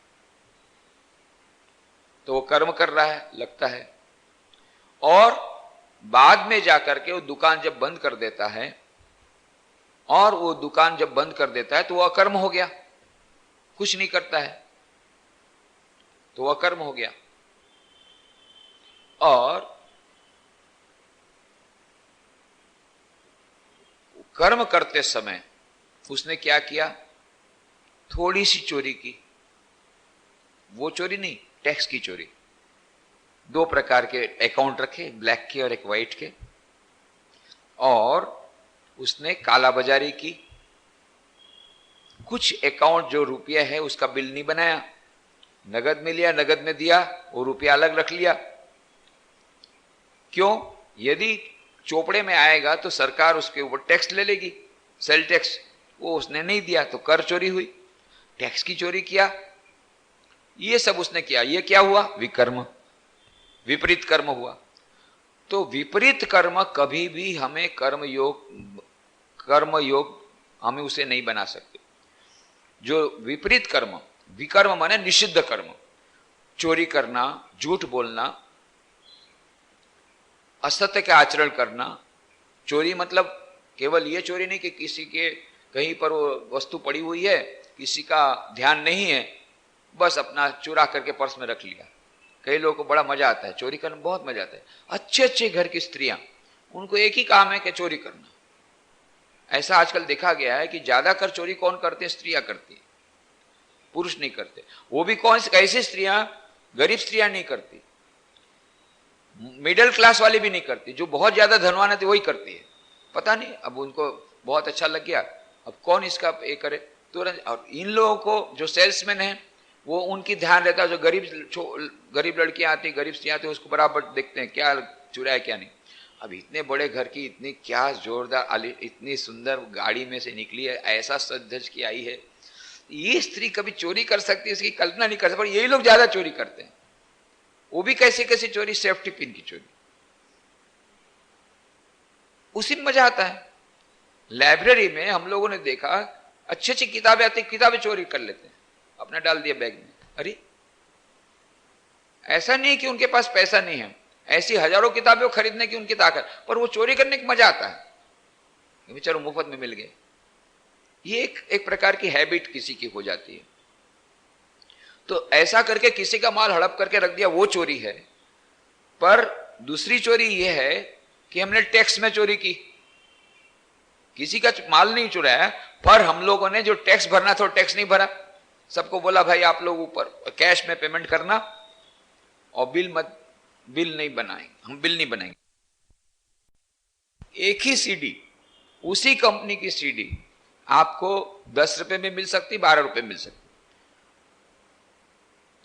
तो वो कर्म कर रहा है लगता है। और बाद में जाकर के वो दुकान जब बंद कर देता है, तो वो अकर्म हो गया, कुछ नहीं करता है तो वो अकर्म हो गया। और कर्म करते समय उसने क्या किया? थोड़ी सी चोरी की। वो चोरी नहीं, टैक्स की चोरी। 2 प्रकार के अकाउंट रखे, ब्लैक के और एक व्हाइट के, और उसने कालाबाजारी की, कुछ अकाउंट जो रुपया है उसका बिल नहीं बनाया, नगद में लिया, नगद में दिया, वो रुपया अलग रख लिया। क्यों? यदि चोपड़े में आएगा तो सरकार उसके ऊपर टैक्स ले लेगी, सेल टैक्स। वो उसने नहीं दिया तो कर चोरी हुई, टैक्स की चोरी किया, ये सब उसने किया। ये क्या हुआ? विकर्म, विपरीत कर्म हुआ। तो विपरीत कर्म कभी भी हमें कर्म योग हमें उसे नहीं बना सकते। जो विपरीत कर्म, विकर्म माने निषिद्ध कर्म, चोरी करना, झूठ बोलना, असत्य का आचरण करना। चोरी मतलब केवल ये चोरी नहीं कि किसी के कहीं पर वो वस्तु पड़ी हुई है, किसी का ध्यान नहीं है, बस अपना चुरा करके पर्स में रख लिया। कई लोगों को बड़ा मजा आता है चोरी करने, बहुत मजा आता है। अच्छे अच्छे घर की स्त्रियां, उनको एक ही काम है कि चोरी करना। ऐसा आजकल देखा गया है कि ज्यादातर चोरी कौन करते हैं? स्त्रियां करती है, पुरुष नहीं करते। वो भी कौन सी कैसी स्त्रियां? गरीब स्त्रियां नहीं करती, मिडिल क्लास वाली भी नहीं करती, जो बहुत ज्यादा धनवान है वही करती है। पता नहीं, अब उनको बहुत अच्छा लग गया, अब कौन इसका ये करे तुरंत। और इन लोगों को जो सेल्समैन है वो उनकी ध्यान रहता है, जो गरीब लड़कियां आती, गरीब स्त्रियां आती, उसको बराबर देखते हैं क्या चुरा है क्या नहीं। अब इतने बड़े घर की इतनी क्या जोरदार, इतनी सुंदर गाड़ी में से निकली है, ऐसा सज धज की आई है, ये स्त्री कभी चोरी कर सकती है इसकी कल्पना नहीं कर सकती। पर यही लोग ज्यादा चोरी करते हैं, वो भी कैसी कैसी चोरी? सेफ्टी पिन की चोरी, उसी में मजा आता है। लाइब्रेरी में हम लोगों ने देखा अच्छी अच्छी किताबें आती, किताबें चोरी कर लेते हैं, अपना डाल दिया बैग में। अरे ऐसा नहीं कि उनके पास पैसा नहीं है, ऐसी हजारों किताबें खरीदने की उनकी ताकत, पर वो चोरी करने की मजा आता है, चलो मुफ्त में मिल गए। ये एक प्रकार की हैबिट किसी की हो जाती है। तो ऐसा करके किसी का माल हड़प करके रख दिया, वो चोरी है। पर दूसरी चोरी ये है कि हमने टैक्स में चोरी की, किसी का माल नहीं चुराया, पर हम लोगों ने जो टैक्स भरना था टैक्स नहीं भरा। सबको बोला भाई आप लोग ऊपर कैश में पेमेंट करना और बिल नहीं बनाएंगे, हम बिल नहीं बनाएंगे। एक ही सीडी, उसी कंपनी की सीडी आपको 10 रुपए में मिल सकती, 12 रुपए मिल सकती।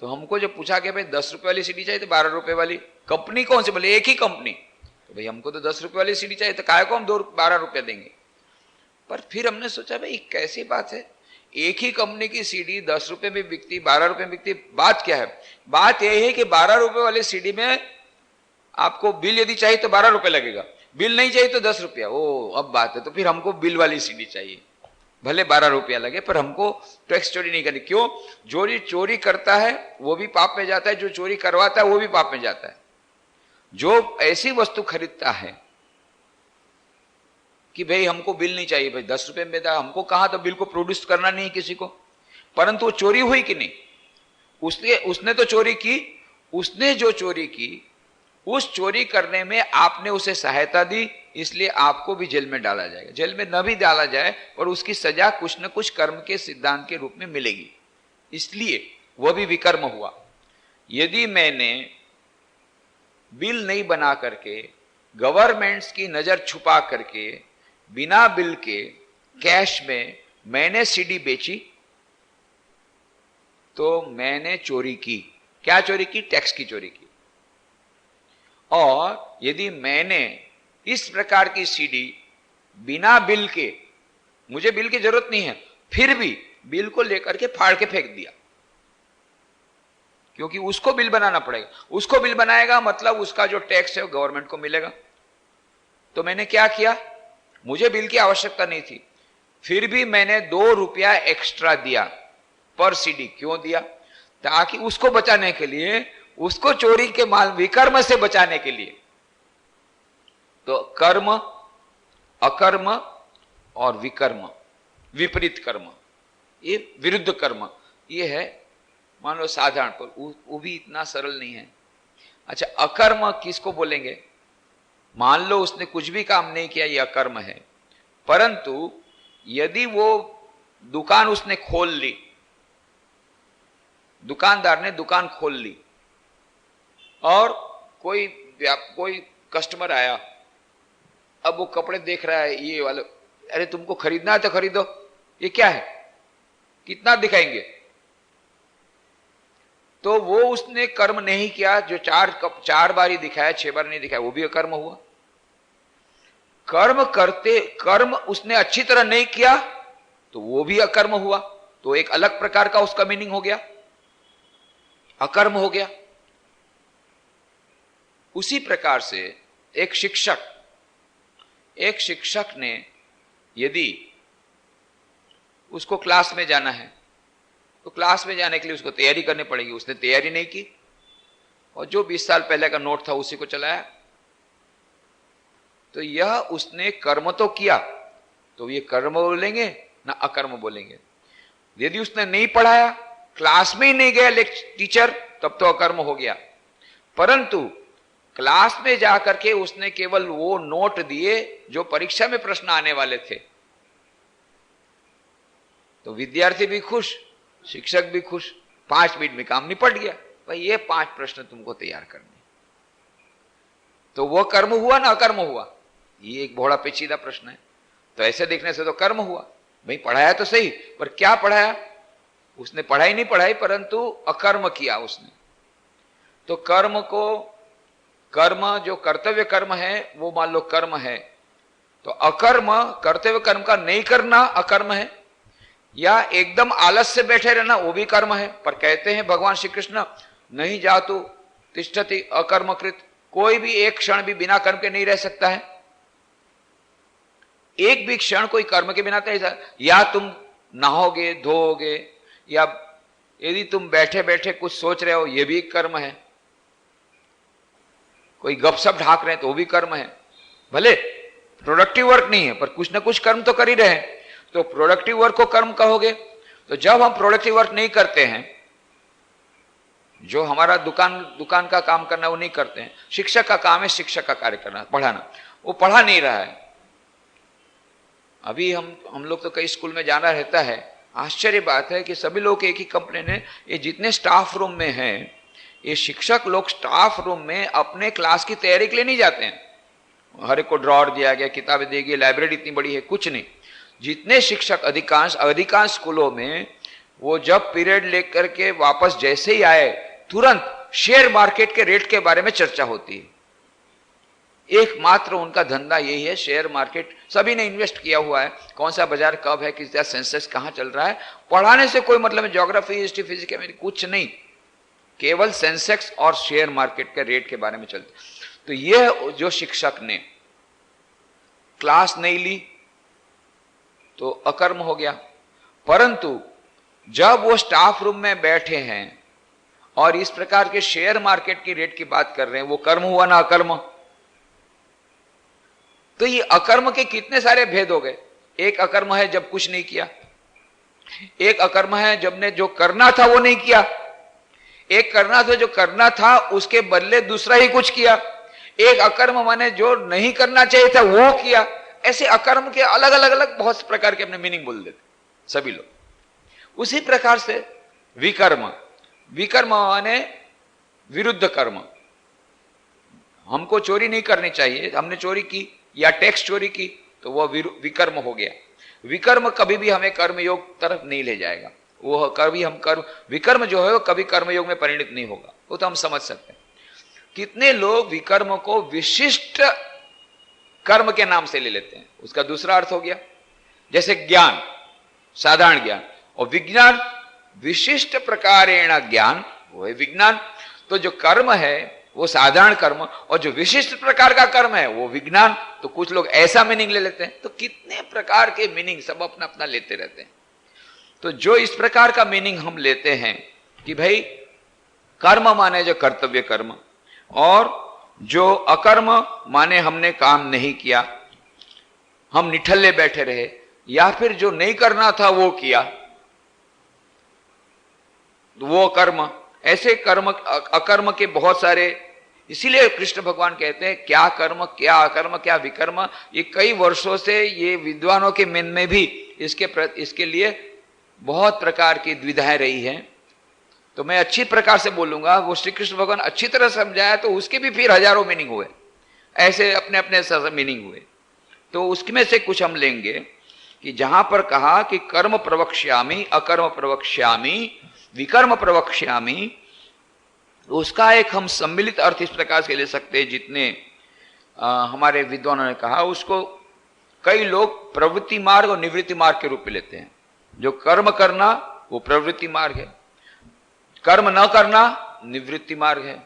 तो हमको जो पूछा कि भाई 10 रुपए वाली सीडी चाहिए तो 12 रुपए वाली, कंपनी कौन सी? बोले एक ही कंपनी। तो भाई हमको तो 10 रुपए वाली सीडी चाहिए, तो काय को हम 12 रुपए देंगे? पर फिर हमने सोचा भाई कैसी बात है, एक ही कंपनी की सीडी 10 रुपए में बिकती, 12 रुपए में बिकती, बात क्या है? बात यह है कि 12 रुपए वाली सीडी में आपको बिल यदि चाहिए तो 12 रुपए लगेगा, बिल नहीं चाहिए तो 10 रुपया। ओ अब बात है, तो फिर हमको बिल वाली सीडी चाहिए, भले 12 रुपया लगे, पर हमको टैक्स चोरी नहीं करनी। क्यों? जो चोरी करता है वो भी पाप में जाता है, जो चोरी करवाता है वो भी पाप में जाता है। जो ऐसी वस्तु खरीदता है कि भाई हमको बिल नहीं चाहिए, भाई 10 रुपए में था, हमको कहा तो बिल को प्रोड्यूस करना नहीं किसी को, परंतु वो चोरी हुई कि नहीं? उसने तो चोरी की, उसने जो चोरी की उस चोरी करने में आपने उसे सहायता दी, इसलिए आपको भी जेल में डाला जाएगा। जेल में न भी डाला जाए और उसकी सजा कुछ न कुछ कर्म के सिद्धांत के रूप में मिलेगी, इसलिए वह भी विकर्म हुआ। यदि मैंने बिल नहीं बना करके, गवर्नमेंट्स की नजर छुपा करके, बिना बिल के कैश में मैंने सीडी बेची, तो मैंने चोरी की। क्या चोरी की? टैक्स की चोरी की। और यदि मैंने इस प्रकार की सीडी बिना बिल के, मुझे बिल की जरूरत नहीं है, फिर भी बिल को लेकर के फाड़ के फेंक दिया, क्योंकि उसको बिल बनाना पड़ेगा, उसको बिल बनाएगा मतलब उसका जो टैक्स है वो गवर्नमेंट को मिलेगा। तो मैंने क्या किया? मुझे बिल की आवश्यकता नहीं थी, फिर भी मैंने 2 रुपया एक्स्ट्रा दिया पर सीडी। क्यों दिया? ताकि उसको बचाने के लिए, उसको चोरी के माल विकर्म से बचाने के लिए। तो कर्म, अकर्म और विकर्म, विपरीत कर्म, ये विरुद्ध कर्म, ये है मान लो साधारण, पर वो भी इतना सरल नहीं है। अच्छा, अकर्म किसको बोलेंगे? मान लो उसने कुछ भी काम नहीं किया, ये अकर्म है, परंतु यदि वो दुकान उसने खोल ली, दुकानदार ने दुकान खोल ली और कोई कस्टमर आया, अब वो कपड़े देख रहा है, ये वाले अरे तुमको खरीदना है तो खरीदो, ये क्या है, कितना दिखाएंगे। तो वो उसने कर्म नहीं किया, जो 4 बार ही दिखाया, 6 बार नहीं दिखाया, वो भी अकर्म हुआ। कर्म उसने अच्छी तरह नहीं किया तो वो भी अकर्म हुआ। तो एक अलग प्रकार का उसका मीनिंग हो गया, अकर्म हो गया। उसी प्रकार से एक शिक्षक ने यदि उसको क्लास में जाना है तो क्लास में जाने के लिए उसको तैयारी करनी पड़ेगी। उसने तैयारी नहीं की और जो 20 साल पहले का नोट था उसी को चलाया, तो यह उसने कर्म तो किया, तो ये कर्म बोलेंगे ना अकर्म बोलेंगे। यदि उसने नहीं पढ़ाया, क्लास में ही नहीं गया टीचर, तब तो अकर्म हो गया। परंतु क्लास में जाकर के उसने केवल वो नोट दिए जो परीक्षा में प्रश्न आने वाले थे, तो विद्यार्थी भी खुश, शिक्षक भी खुश, 5 मिनट में काम निपट गया। भाई ये 5 प्रश्न तुमको तैयार करने, तो वो कर्म हुआ ना अकर्म हुआ? ये एक बड़ा पेचीदा प्रश्न है। तो ऐसे देखने से तो कर्म हुआ। भाई पढ़ाया तो सही, पर क्या पढ़ाया? उसने पढ़ाई नहीं पढ़ाई, परंतु अकर्म किया उसने। तो कर्म जो कर्तव्य कर्म है वो मान लो कर्म है, तो अकर्म कर्तव्य कर्म का नहीं करना अकर्म है, या एकदम आलस से बैठे रहना वो भी कर्म है। पर कहते हैं भगवान श्री कृष्ण, नहीं जातु तिष्ठति अकर्मकृत, कोई भी एक क्षण भी बिना कर्म के नहीं रह सकता है। एक भी क्षण कोई कर्म के बिना नहीं, या तुम नहाओगे धोओगे, या यदि तुम बैठे बैठे कुछ सोच रहे हो, ये भी एक कर्म है। कोई गपशप ढाक रहे हैं तो वो भी कर्म है। भले प्रोडक्टिव वर्क नहीं है, पर कुछ ना कुछ कर्म तो कर ही रहे हैं। तो प्रोडक्टिव वर्क को कर्म कहोगे, तो जब हम प्रोडक्टिव वर्क नहीं करते हैं, जो हमारा दुकान का काम करना वो नहीं करते हैं, शिक्षक का काम है शिक्षक का कार्य करना, पढ़ाना, वो पढ़ा नहीं रहा है। अभी हम लोग तो कई स्कूल में जाना रहता है, आश्चर्य बात है कि सभी लोग एक ही कंप्लेन है, ये जितने स्टाफ रूम में हैं, ये शिक्षक लोग स्टाफ रूम में अपने क्लास की तैयारी के लिए नहीं जाते हैं। हर एक को ड्रॉर दिया गया, किताबें दी गई, लाइब्रेरी इतनी बड़ी है, कुछ नहीं। जितने शिक्षक अधिकांश स्कूलों में वो जब पीरियड लेकर के वापस जैसे ही आए, तुरंत शेयर मार्केट के रेट के बारे में चर्चा होती है। एकमात्र उनका धंधा यही है, शेयर मार्केट। सभी ने इन्वेस्ट किया हुआ है, कौन सा बाजार कब है, किस सेंसेक्स कहां चल रहा है। पढ़ाने से कोई मतलब है, ज्योग्राफी हिस्ट्री फिजिक्स केमिस्ट्री कुछ नहीं, केवल सेंसेक्स और शेयर मार्केट के रेट के बारे में चलते। तो यह जो शिक्षक ने क्लास नहीं ली तो अकर्म हो गया। परंतु जब वो स्टाफ रूम में बैठे हैं और इस प्रकार के शेयर मार्केट की रेट की बात कर रहे हैं, वो कर्म हुआ ना अकर्म? तो ये अकर्म के कितने सारे भेद हो गए। एक अकर्म है जब कुछ नहीं किया, एक अकर्म है जब ने जो करना था वो नहीं किया, एक करना था जो करना था उसके बदले दूसरा ही कुछ किया, एक अकर्म माने जो नहीं करना चाहिए था वो किया। ऐसे अकर्म के अलग अलग बहुत प्रकार के अपने मीनिंग बोल देते सभी लोग। उसी प्रकार से विकर्म माने विरुद्ध कर्म। हमको चोरी नहीं करनी चाहिए, हमने चोरी की या टैक्स चोरी की, तो वह विकर्म हो गया। विकर्म कभी भी हमें कर्मयोग तरफ नहीं ले जाएगा। वो कभी विकर्म जो है वो कभी कर्मयोग में परिणित नहीं होगा, वो तो हम समझ सकते हैं। कितने लोग विकर्म को विशिष्ट कर्म के नाम से ले लेते हैं, उसका दूसरा अर्थ हो गया। जैसे ज्ञान, साधारण ज्ञान, और विज्ञान, विशिष्ट प्रकारेण ज्ञान, वो है विज्ञान। तो जो कर्म है वो साधारण कर्म, और जो विशिष्ट प्रकार का कर्म है वो विज्ञान। तो कुछ लोग ऐसा मीनिंग ले लेते हैं। तो कितने प्रकार के मीनिंग सब अपना अपना लेते रहते हैं। तो जो इस प्रकार का मीनिंग हम लेते हैं कि भाई कर्म माने जो कर्तव्य कर्म, और जो अकर्म माने हमने काम नहीं किया, हम निठल्ले बैठे रहे, या फिर जो नहीं करना था वो किया, वो कर्म। ऐसे कर्म अकर्म के बहुत सारे, इसीलिए कृष्ण भगवान कहते हैं क्या कर्म क्या अकर्म क्या विकर्म। ये कई वर्षों से ये विद्वानों के मन में भी इसके लिए बहुत प्रकार की द्विधाएं रही हैं। तो मैं अच्छी प्रकार से बोलूंगा, वो श्री कृष्ण भगवान अच्छी तरह समझाया तो उसके भी फिर हजारों मीनिंग हुए, ऐसे अपने अपने मीनिंग हुए। तो उसमें से कुछ हम लेंगे कि जहां पर कहा कि कर्म प्रवक्ष्यामि, अकर्म प्रवक्ष्यामि, विकर्म प्रवक्ष्यामि, उसका एक हम सम्मिलित अर्थ इस प्रकार से ले सकते हैं, जितने हमारे विद्वानों ने कहा उसको कई लोग प्रवृत्ति मार्ग और निवृत्ति मार्ग के रूप में लेते हैं। जो कर्म करना वो प्रवृत्ति मार्ग है, कर्म न करना निवृत्ति मार्ग है।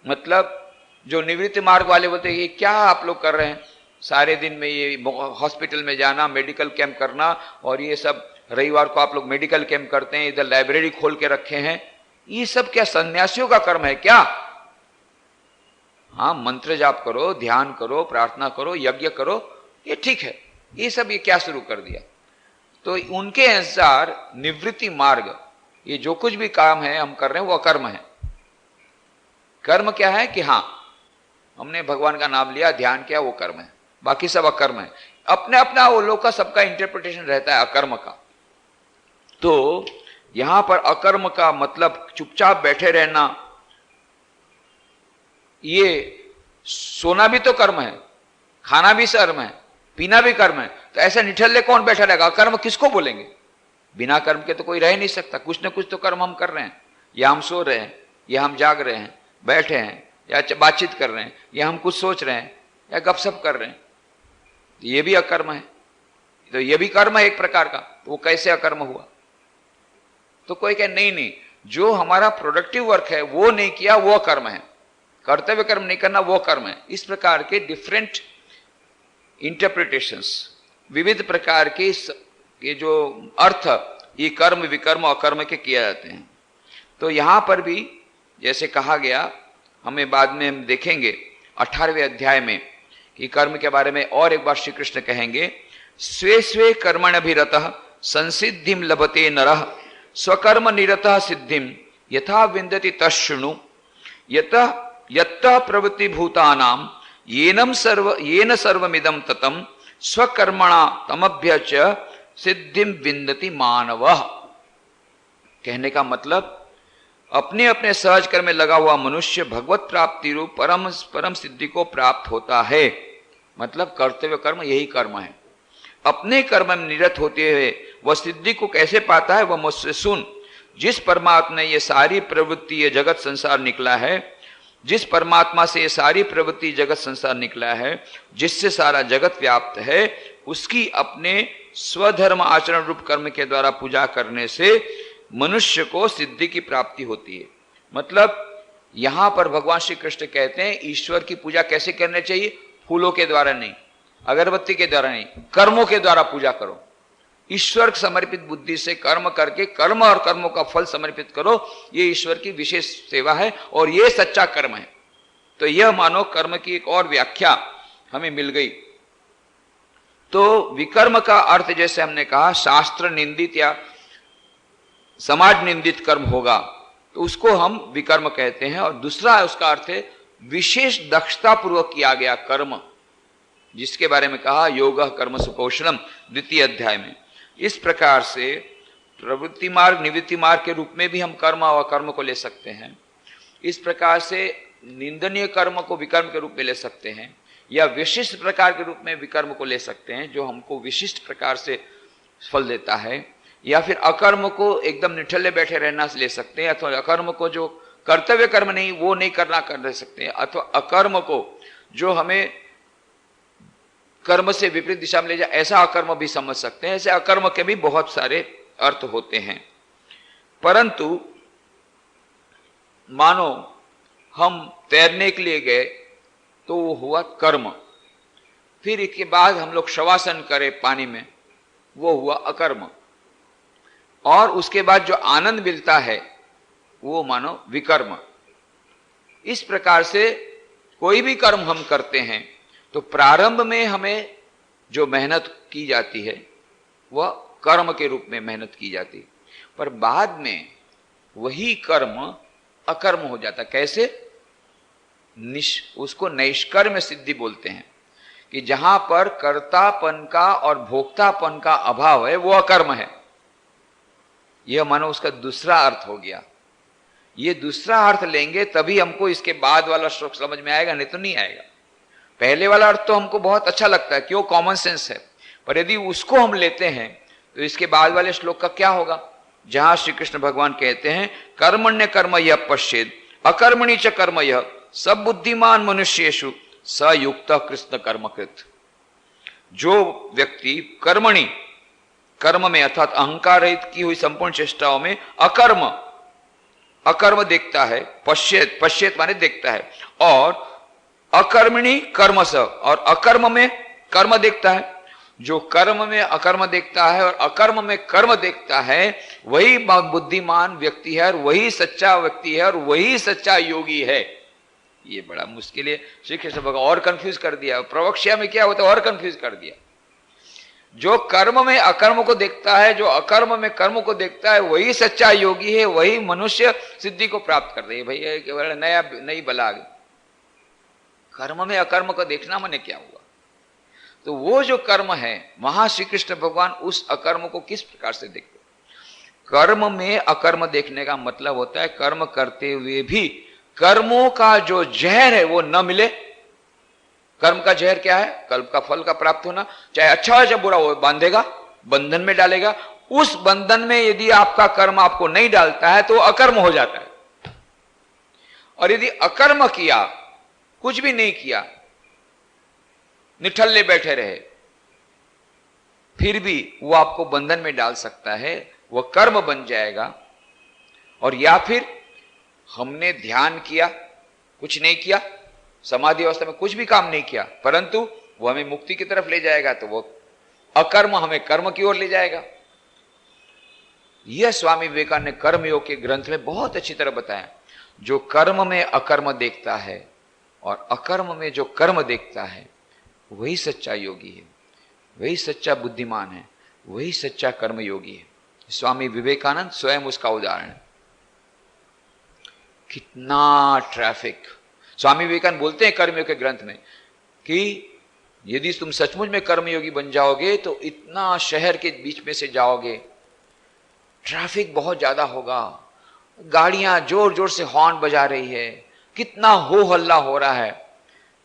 मतलब जो निवृत्ति मार्ग वाले बोलते हैं ये क्या आप लोग कर रहे हैं, सारे दिन में ये हॉस्पिटल में जाना, मेडिकल कैंप करना, और ये सब रविवार को आप लोग मेडिकल कैंप करते हैं, इधर लाइब्रेरी खोल के रखे हैं, ये सब क्या सन्यासियों का कर्म है क्या? हाँ, मंत्र जाप करो, ध्यान करो, प्रार्थना करो, यज्ञ करो, ये ठीक है। ये सब ये क्या शुरू कर दिया? तो उनके अनुसार निवृत्ति मार्ग, ये जो कुछ भी काम है हम कर रहे हैं वो अकर्म है। कर्म क्या है कि हाँ हमने भगवान का नाम लिया, ध्यान किया, वो कर्म है, बाकी सब अकर्म है। अपने अपना वो लोग का सबका इंटरप्रिटेशन रहता है अकर्म का। तो यहां पर अकर्म का मतलब चुपचाप बैठे रहना, ये सोना भी तो कर्म है, खाना भी कर्म है, पीना भी कर्म है। तो ऐसे निठल्ले कौन बैठा रहेगा? अकर्म किसको बोलेंगे? बिना कर्म के तो कोई रह नहीं सकता। कुछ ना कुछ तो कर्म हम कर रहे हैं, या हम सो रहे हैं, या हम जाग रहे हैं, बैठे हैं, या बातचीत कर रहे हैं, या हम कुछ सोच रहे हैं, या गपशप कर रहे हैं, ये भी अकर्म है। तो ये भी कर्म है एक प्रकार का। तो वो कैसे अकर्म हुआ? तो कोई कहे नहीं नहीं, जो हमारा प्रोडक्टिव वर्क है वो नहीं किया वो कर्म है, कर्तव्य कर्म नहीं करना वो कर्म है। इस प्रकार के डिफरेंट इंटरप्रिटेशंस, विविध प्रकार के ये जो अर्थ ये कर्म विकर्म अकर्म के किए जाते हैं। तो यहां पर भी जैसे कहा गया, हमें बाद में हम देखेंगे 18वें अध्याय में कि कर्म के बारे में और एक बार श्री कृष्ण कहेंगे, स्वे स्वे कर्मण्यभिरतः संसिद्धिम लभते नरः स्वकर्म निरतः सिद्धिम यथा विन्दति तच्छृणु यतः प्रवृत्ति भूतानाम येन सर्वमिदं ततम स्वकर्मणा तमभ्यच सिद्धिम विन्दति मानवः। कहने का मतलब अपने अपने सहज कर्म में लगा हुआ मनुष्य भगवत प्राप्ति रूप परम सिद्धि को प्राप्त होता है। मतलब कर्तव्य कर्म यही कर्म है। अपने कर्म में निरत होते हुए वह सिद्धि को कैसे पाता है वह मुझसे सुन। जिस परमात्मा ने ये सारी प्रवृत्ति ये जगत संसार निकला है, जिस परमात्मा से ये सारी प्रवृत्ति जगत संसार निकला है, जिससे सारा जगत व्याप्त है, उसकी अपने स्वधर्म आचरण रूप कर्म के द्वारा पूजा करने से मनुष्य को सिद्धि की प्राप्ति होती है। मतलब यहां पर भगवान श्री कृष्ण कहते हैं ईश्वर की पूजा कैसे करनी चाहिए? फूलों के द्वारा नहीं, अगरबत्ती के द्वारा नहीं, कर्मों के द्वारा पूजा करो। ईश्वर समर्पित बुद्धि से कर्म करके कर्म और कर्मों का फल समर्पित करो, ये ईश्वर की विशेष सेवा है और ये सच्चा कर्म है। तो यह मानो कर्म की एक और व्याख्या हमें मिल गई। तो विकर्म का अर्थ जैसे हमने कहा शास्त्र निंदित या समाज निंदित कर्म होगा तो उसको हम विकर्म कहते हैं। और दूसरा उसका अर्थ है विशेष दक्षता पूर्वक किया गया कर्म, जिसके बारे में कहा योगः कर्मसु कौशलम द्वितीय अध्याय में। इस प्रकार से प्रवृत्ति मार्ग निवृत्ति मार्ग के रूप में भी हम कर्म और कर्म को ले सकते हैं। इस प्रकार से निंदनीय कर्म को विकर्म के रूप में ले सकते हैं, या विशिष्ट प्रकार के रूप में विकर्म को ले सकते हैं जो हमको विशिष्ट प्रकार से फल देता है, या फिर अकर्म को एकदम निठल्ले बैठे रहना से ले सकते हैं, अथवा अकर्म को जो कर्तव्य कर्म नहीं वो नहीं करना कर दे सकते हैं, अथवा अकर्म को जो हमें कर्म से विपरीत दिशा में ले जाए ऐसा अकर्म भी समझ सकते हैं। ऐसे अकर्म के भी बहुत सारे अर्थ होते हैं। परंतु मानो हम तैरने के लिए गए तो वो हुआ कर्म, फिर इसके बाद हम लोग शवासन करें पानी में, वो हुआ अकर्म, और उसके बाद जो आनंद मिलता है वो मानो विकर्म। इस प्रकार से कोई भी कर्म हम करते हैं तो प्रारंभ में हमें जो मेहनत की जाती है वह कर्म के रूप में मेहनत की जाती है, पर बाद में वही कर्म अकर्म हो जाता। कैसे? उसको नैष्कर्म सिद्धि बोलते हैं, कि जहां पर कर्तापन का और भोक्तापन का अभाव है वो अकर्म है। यह मानो उसका दूसरा अर्थ हो गया। ये दूसरा अर्थ लेंगे तभी हमको इसके बाद वाला श्लोक समझ में आएगा, नहीं तो नहीं आएगा। पहले वाला अर्थ तो हमको बहुत अच्छा लगता है, क्यों? कॉमन सेंस है। पर यदि उसको हम लेते हैं तो इसके बाद वाले श्लोक का क्या होगा, जहां श्री कृष्ण भगवान कहते हैं कर्मण्य कर्म यः पश्येद अकर्मणि च कर्म यः सब बुद्धिमान मनुष्येषु सयुक्त कृष्ण कर्मकृत। जो व्यक्ति कर्मणि कर्म में अर्थात अहंकार रहित की हुई संपूर्ण चेष्टाओं में अकर्म अकर्म देखता है, पश्येत पश्येत माने देखता है, और अकर्मणि कर्मस और अकर्म में कर्म देखता है। जो कर्म में अकर्म देखता है और अकर्म में कर्म देखता है वही बुद्धिमान व्यक्ति है और वही सच्चा व्यक्ति है और वही सच्चा योगी है। ये बड़ा मुश्किल है। श्री कृष्ण भगवान और कंफ्यूज कर दिया, प्रवक्ष्या में क्या होता है और कंफ्यूज कर दिया। जो कर्म में अकर्म को देखता है, जो अकर्म में कर्म को देखता है वही सच्चा योगी है, वही मनुष्य सिद्धि को प्राप्त कर रही है। भैया नया नई बला गई, कर्म में अकर्म को देखना माने क्या हुआ। तो वो जो कर्म है वहां श्री कृष्ण भगवान उस अकर्म को किस प्रकार से देखते। कर्म में अकर्म देखने का मतलब होता है कर्म करते हुए भी कर्मों का जो जहर है वो न मिले। कर्म का जहर क्या है, कर्म का फल का प्राप्त होना, चाहे अच्छा हो चाहे बुरा हो, बांधेगा, बंधन में डालेगा। उस बंधन में यदि आपका कर्म आपको नहीं डालता है तो अकर्म हो जाता है। और यदि अकर्म किया, कुछ भी नहीं किया, निठल्ले बैठे रहे, फिर भी वो आपको बंधन में डाल सकता है, वह कर्म बन जाएगा। और या फिर हमने ध्यान किया, कुछ नहीं किया, समाधि अवस्था में कुछ भी काम नहीं किया, परंतु वो हमें मुक्ति की तरफ ले जाएगा, तो वो अकर्म हमें कर्म की ओर ले जाएगा। यह स्वामी विवेकानंद ने कर्मयोग के ग्रंथ में बहुत अच्छी तरह बताया। जो कर्म में अकर्म देखता है और अकर्म में जो कर्म देखता है वही सच्चा योगी है, वही सच्चा बुद्धिमान है, वही सच्चा कर्मयोगी है। स्वामी विवेकानंद स्वयं उसका उदाहरण है। कितना ट्रैफिक। स्वामी विवेकानंद बोलते हैं कर्मयोग के ग्रंथ में कि यदि तुम सचमुच में कर्मयोगी बन जाओगे तो इतना शहर के बीच में से जाओगे, ट्रैफिक बहुत ज्यादा होगा, गाड़ियां जोर जोर से हॉर्न बजा रही है, कितना हो हल्ला हो रहा है,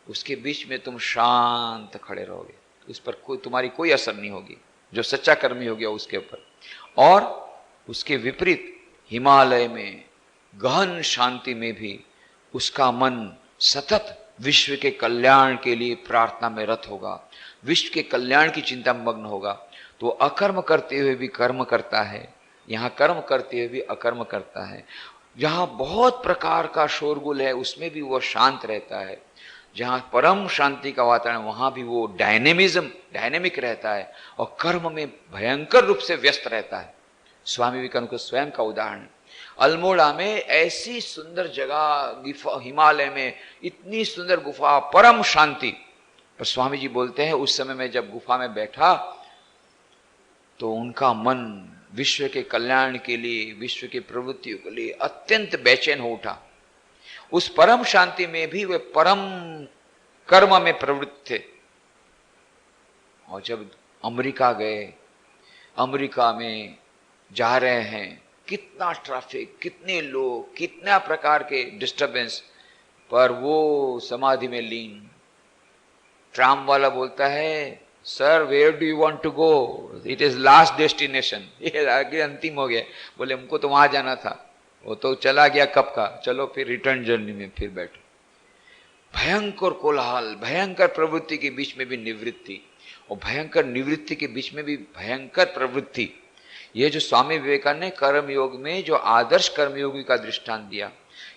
उसके बीच में तुम शांत खड़े रहोगे, उस पर तुम्हारी कोई असर नहीं होगी, जो सच्चा कर्मी हो गया उसके ऊपर। और उसके विपरीत हिमालय में गहन शांति में भी उसका मन सतत विश्व के कल्याण के लिए प्रार्थना में रत होगा, विश्व के कल्याण की चिंता में मग्न होगा। तो अकर्म करते हुए भी कर्म करता है, यहाँ कर्म करते हुए भी अकर्म करता है। जहाँ बहुत प्रकार का शोरगुल है उसमें भी वह शांत रहता है, जहाँ परम शांति का वातावरण वहां भी वो डायनेमिक रहता है और कर्म में भयंकर रूप से व्यस्त रहता है। स्वामी विवेकानंद को स्वयं का उदाहरण। अल्मोड़ा में ऐसी सुंदर जगह, हिमालय में इतनी सुंदर गुफा, परम शांति। पर स्वामी जी बोलते हैं उस समय में जब गुफा में बैठा तो उनका मन विश्व के कल्याण के लिए, विश्व की प्रवृत्तियों के लिए अत्यंत बेचैन हो उठा। उस परम शांति में भी वे परम कर्म में प्रवृत्त थे। और जब अमेरिका गए, अमेरिका में जा रहे हैं, कितना ट्रैफिक, कितने लोग, कितना प्रकार के डिस्टरबेंस, पर वो समाधि में लीन। ट्राम वाला बोलता है, sir where do you want to go, it is last destination, ये आगे अंतिम हो गया। बोले हमको तो वहां जाना था, वो तो चला गया कब का, चलो फिर रिटर्न जर्नी में फिर बैठो। भयंकर कोलाहल, भयंकर प्रवृत्ति के बीच में भी निवृत्ति, और भयंकर निवृत्ति के बीच में भी भयंकर प्रवृत्ति। ये जो स्वामी विवेकानंद ने कर्मयोग में जो आदर्श कर्मयोगी का दृष्टांत दिया,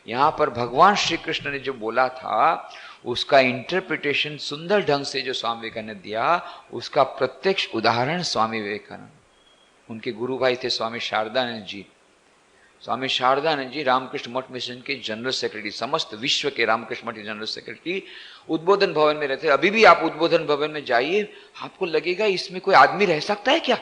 यहाँ पर भगवान श्री कृष्ण ने जो बोला था उसका इंटरप्रिटेशन सुंदर ढंग से जो स्वामी विवेकानंद ने दिया, उसका प्रत्यक्ष उदाहरण स्वामी विवेकानंद। उनके गुरु भाई थे स्वामी शारदानंद जी। स्वामी शारदानंद जी रामकृष्ण मठ मिशन के जनरल सेक्रेटरी, समस्त विश्व के रामकृष्ण मठ के जनरल सेक्रेटरी, उद्बोधन भवन में रहते। अभी भी आप उद्बोधन भवन में जाइए, आपको लगेगा इसमें कोई आदमी रह सकता है क्या।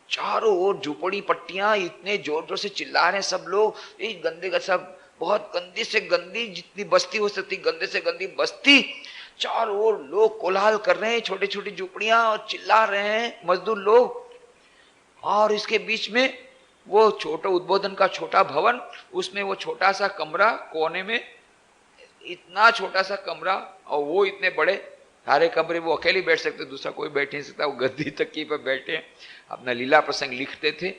चारों ओर झोपड़ी पट्टियां, इतने जोर जोर से चिल्ला रहे हैं सब लोग, एक गंदे का सब, बहुत गंदी से गंदी जितनी बस्ती हो सकती, गंदे से गंदी बस्ती, चारों ओर लोग कोलाहल कर रहे हैं, छोटी छोटी झोपड़ियां, और चिल्ला रहे हैं मजदूर लोग। और इसके बीच में वो छोटा उद्बोधन का छोटा भवन, उसमें वो छोटा सा कमरा कोने में, इतना छोटा सा कमरा, और वो इतने बड़े सारे कमरे वो अकेले बैठ सकते, दूसरा कोई बैठ नहीं सकता, वो गद्दी तक्की पर बैठे अपना लीला प्रसंग लिखते थे।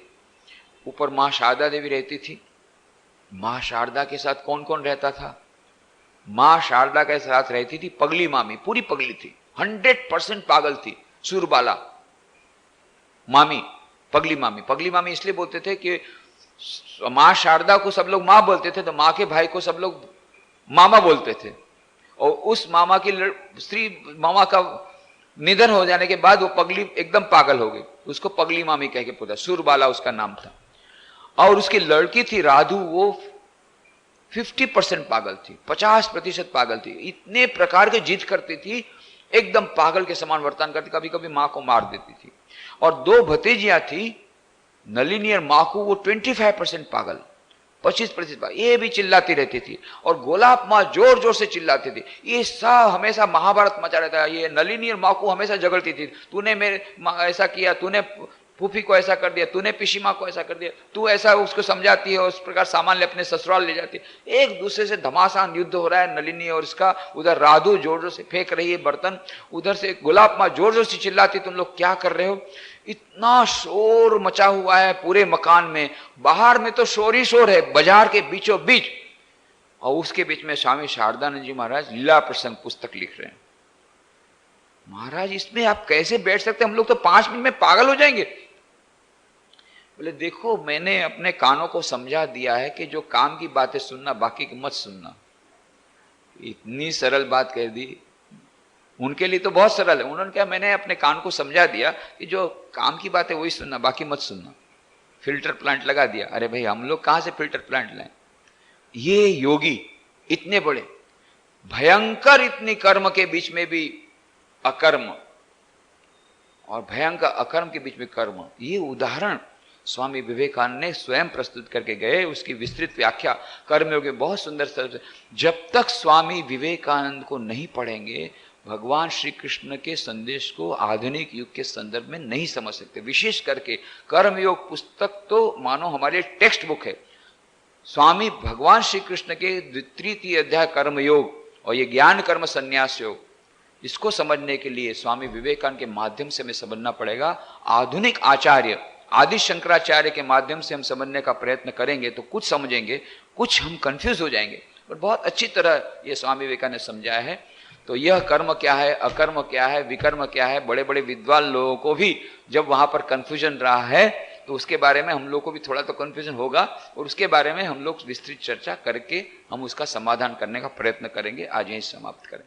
ऊपर माँ शारदा देवी रहती थी। माँ शारदा के साथ कौन कौन रहता था? माँ शारदा के साथ रहती थी पगली मामी, पूरी पगली थी, 100% पागल थी, सुरबाला मामी, पगली मामी। पगली मामी इसलिए बोलते थे कि माँ शारदा को सब लोग माँ बोलते थे, तो माँ के भाई को सब लोग मामा बोलते थे। और उस मामा की स्त्री, मामा का निधन हो जाने के बाद वो पगली एकदम पागल हो गई, उसको पगली मामी कह के पूछा, सुरबाला उसका नाम था। और उसकी लड़की थी राधु, वो 50% पागल थी, 50% पागल थी। इतने प्रकार के जिद करती थी, एकदम पागल के समान वर्तन करती, कभी कभी मां को मार देती थी। और 2 भतीजियां थी, नलिनी और माकू, वो 25% पागल, 25% पागल, ये भी चिल्लाती रहती थी। और गोलाब माँ जोर जोर से चिल्लाती थी। ये सब हमेशा महाभारत मचा रहता है। ये नलिनी और माकू हमेशा झगड़ती थी, तूने मेरे ऐसा किया, तूने फूफी को ऐसा कर दिया, तूने पिशीमा को ऐसा कर दिया, तू ऐसा उसको समझाती है, उस प्रकार सामान ले अपने ससुराल ले जाती है। एक दूसरे से घमासान युद्ध हो रहा है नलिनी और इसका। उधर राधु जोर जोर से फेंक रही है बर्तन, उधर से गुलाब माँ जोर जोर से चिल्लाती, तुम लोग क्या कर रहे हो? इतना शोर मचा हुआ है पूरे मकान में, बाहर में तो शोर ही शोर है, बाजार के बीचों बीच। और उसके बीच में स्वामी शारदानंद जी महाराज लीला प्रसंग पुस्तक लिख रहे हैं। महाराज इसमें आप कैसे बैठ सकते? हम लोग तो 5 मिनट में पागल हो जाएंगे। बोले देखो, मैंने अपने कानों को समझा दिया है कि जो काम की बातें सुनना, बाकी की मत सुनना। इतनी सरल बात कह दी, उनके लिए तो बहुत सरल है। उन्होंने क्या, मैंने अपने कान को समझा दिया कि जो काम की बात है वही सुनना, बाकी मत सुनना। फिल्टर प्लांट लगा दिया। अरे भाई, हम लोग कहां से फिल्टर प्लांट लाएं? ये योगी इतने बड़े भयंकर, इतनी कर्म के बीच में भी अकर्म, और भयंकर अकर्म के बीच में कर्म, ये उदाहरण स्वामी विवेकानंद ने स्वयं प्रस्तुत करके गए। उसकी विस्तृत व्याख्या कर्मयोग में बहुत सुंदर से। जब तक स्वामी विवेकानंद को नहीं पढ़ेंगे, भगवान श्री कृष्ण के संदेश को आधुनिक युग के संदर्भ में नहीं समझ सकते। विशेष करके कर्मयोग पुस्तक तो मानो हमारे टेक्स्ट बुक है। स्वामी भगवान श्री कृष्ण के 3 अध्याय कर्मयोग और ये ज्ञान कर्म संन्यास योग, इसको समझने के लिए स्वामी विवेकानंद के माध्यम से हमें समझना पड़ेगा। आधुनिक आचार्य आदि शंकराचार्य के माध्यम से हम समझने का प्रयत्न करेंगे तो कुछ समझेंगे, कुछ हम कंफ्यूज हो जाएंगे। पर बहुत अच्छी तरह ये स्वामी विवेकानंद ने समझाया है। तो यह कर्म क्या है, अकर्म क्या है, विकर्म क्या है, बड़े बड़े विद्वान लोगों को भी जब वहां पर कंफ्यूजन रहा है तो उसके बारे में हम लोग को भी थोड़ा तो कंफ्यूजन होगा, और उसके बारे में हम लोग विस्तृत चर्चा करके हम उसका समाधान करने का प्रयत्न करेंगे। आज यही समाप्त करें।